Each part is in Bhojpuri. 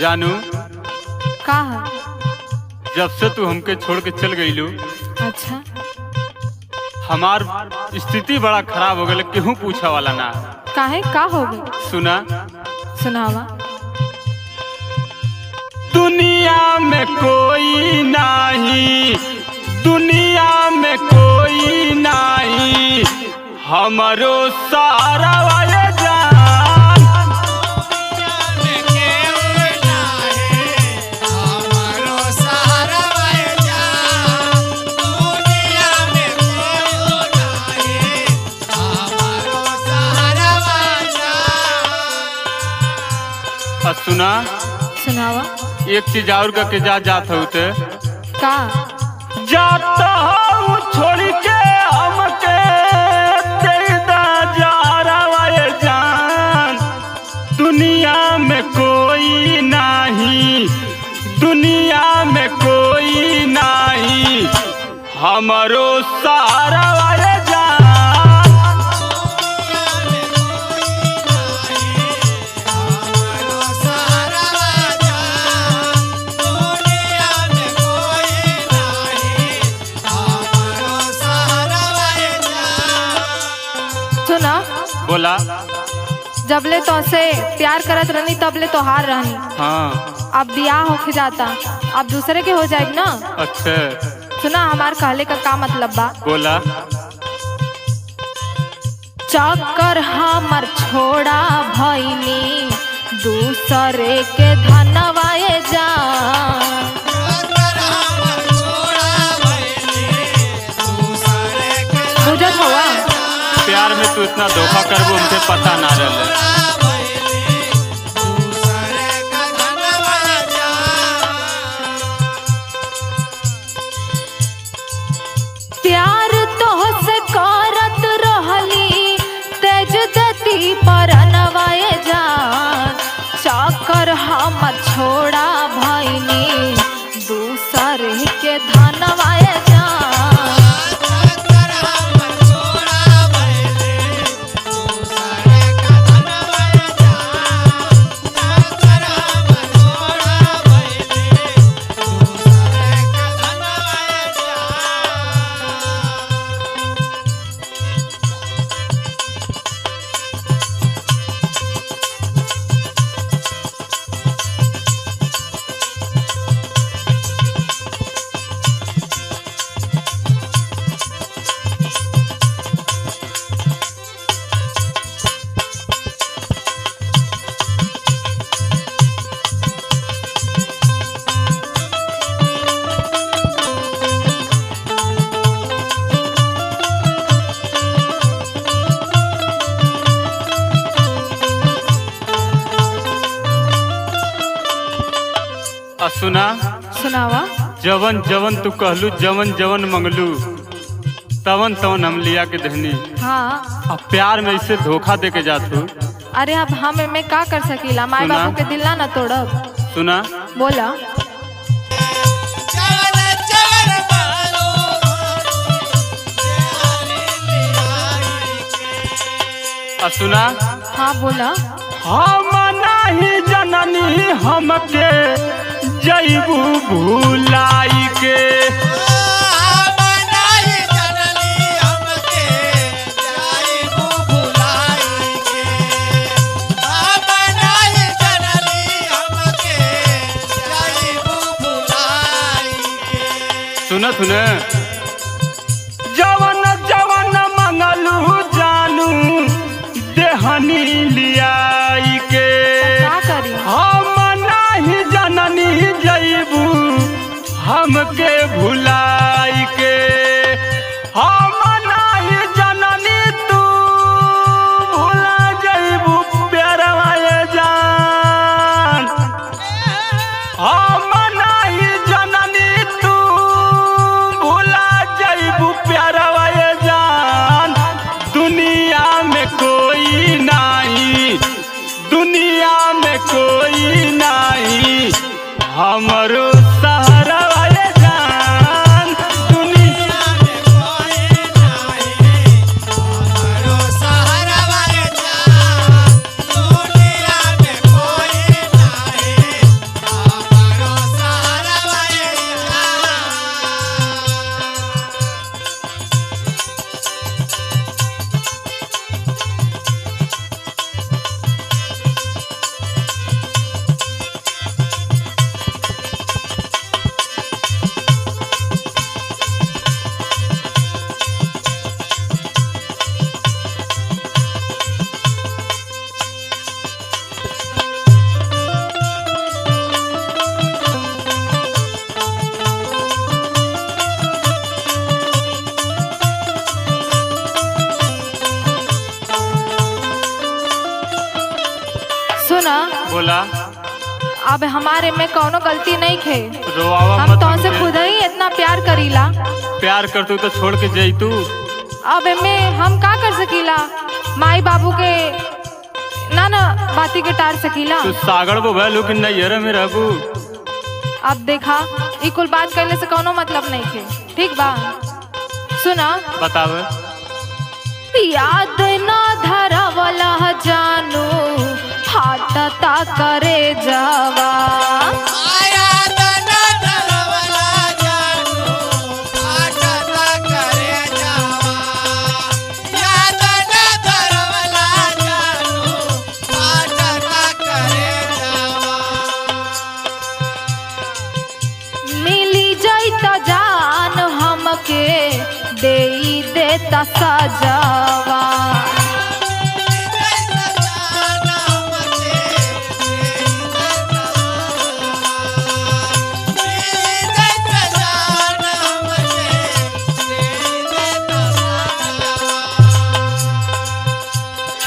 जानू का है? जब से तू हमके छोड़ के चल गईलू अच्छा हमार स्थिति बड़ा खराब हो गई, केहू पूछा वाला ना। काहे का हो गई? सुना सुनावा। दुनिया में कोई नहीं, दुनिया में कोई नहीं हमारो सारा वाले सुना। सुनावा। एक चीज और करके जात हो ते का जाता हूँ छोड़ के हमके तेरा जा रहा है जान। दुनिया में कोई नहीं, दुनिया में कोई नहीं हमारो सारा वाले बोला। जबले तो से प्यार करत रहनी तबले तो हार रहनी। हाँ। अब ब्याह होके जाता, अब दूसरे के हो जाए ना। अच्छा सुना हमार कहले का मतलब बा। बोला। चक्कर हमर छोड़ा भईनी दूसरे के धनवाए जा। बुझत हुआ प्यार में तू इतना धोखा करबो हमसे पता ना रहे। प्यार तो से करत रहली तेज दती पर नवाए जान। चक्कर हम छोड़ा भईनी दूसरे के धनवाए जान। सुना। सुनावा। जवन जवन तू कहलू, जवन जवन मंगलू तवन तवन हम लिया के दहनी। हाँ। अब प्यार में इसे धोखा दे के जातू। अरे अब हम में का कर सकीला, माँ बाबू के दिल ना तोड़ब। सुना। बोला। सुना। हाँ बोला। हम नहीं जननी हमके जईबू भूलाई के। सुन सुन जवन जवन मंगलू जानू देहनी लियाई के। का करी? हम नहीं जननी जईबू हमके भुलाई के। हम नहीं जननी तू भुला जईबू प्यारवा जान। हम नहीं जननी तू भुला जईबू प्यारवा जान। दुनिया में कोई नहीं, दुनिया में कोई नहीं हमरो सहारा वाले जान। दुनिया में कोई नहीं हमरो सहारा वाले जान। दुनिया में कोई नहीं सुना, बोला। अब हमारे में कौनो गलती नहीं खे। रोआवा हम मत तो से हमके। खुद ही इतना प्यार करीला। प्यार करतू तो छोड़ के जैतू। अब में हम का कर सकीला? माई बाबू के ना बाती के टार सकीला। तू सागड़ बो भैलू कि नैहर में रहबू। अब देखा, ई कुल बात करने से कौनो मतलब नहीं खे। ठीक बा, सुना। बतावे। याद ना धरवला जानू, फाटता करे जावा। मिली जाइत जान हमके देई देता सजावा।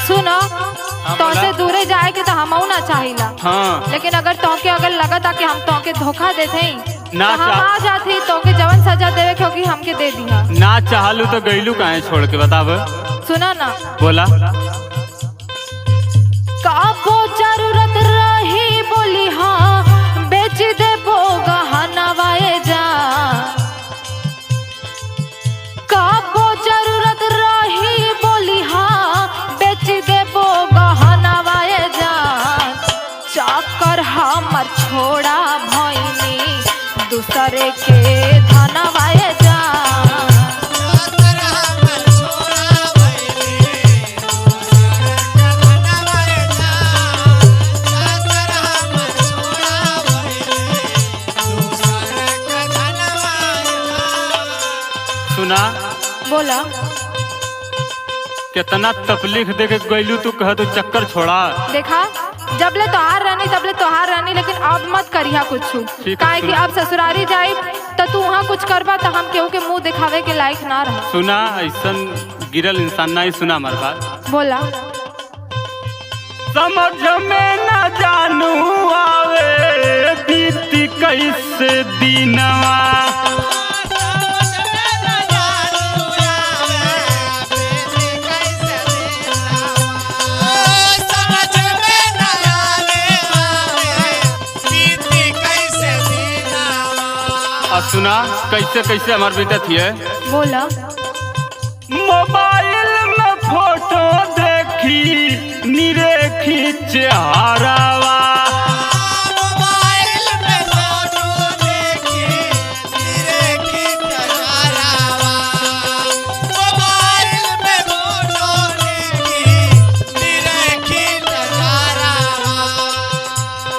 सुनो, तो से दूरे जाए के तो हमहू ना चाहिला। हाँ। लेकिन अगर तोके अगर लगता कि हम तोके धोखा देते ना तो हम चाह- आ जाती तोके जवन सजा देवे क्योंकि हमके दे दिया। ना चाहलू तो गईलू काहे छोड़ के? बतावे। सुना ना, बोला। काबो जरूरत रही बोली हाँ, बेच दे वो गहनवाए जा। काबो जरूरत रही बोली हाँ, बेच दे वो गहनवाए जा। चाकर हमर छोड़ा भइनी, दूसरे के धनवाए जा। सुना। बोला। कितना तकलीफ दे के गईलू तू, कह तू चक्कर छोड़ा। देखा, जबले तोहार रहनी तबले तोहार रहनी, लेकिन अब मत करिया कुछ। ठीक है, काहे कि सुना। अब ससुरारी जाई तो तू वहाँ कुछ करबा तो हम केहू के मुंह दिखावे के लायक ना रह। सुना, ऐसन गिरल इंसान नहीं। सुना हमार बात। बोला। समझ में न जानू आवे बीती कैसे दीनवा। सुना कैसे कैसे हमार बेटा थी है। बोला। मोबाइल में फोटो देखी निरेखी चेहरावा।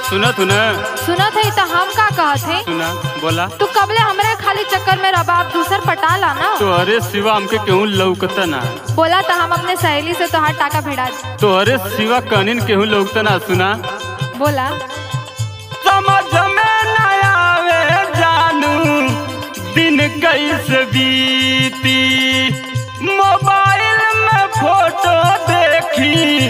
सुना तू न? सुना थे तो हम का कहत थे? सुना। बोला। तू कबले हमरे खाली चक्कर में रबाब दूसर पटाला ना। तोहरे सिवा हमके केहू लौकता ना। बोला तो हम अपने सहेली से तोहार टाका भिड़ा दे। तोहरे सिवा कनिन केहू लौकता ना। सुना। बोला। समझ में न आवे जानू दिन कैसे बीती। मोबाइल में फोटो देखी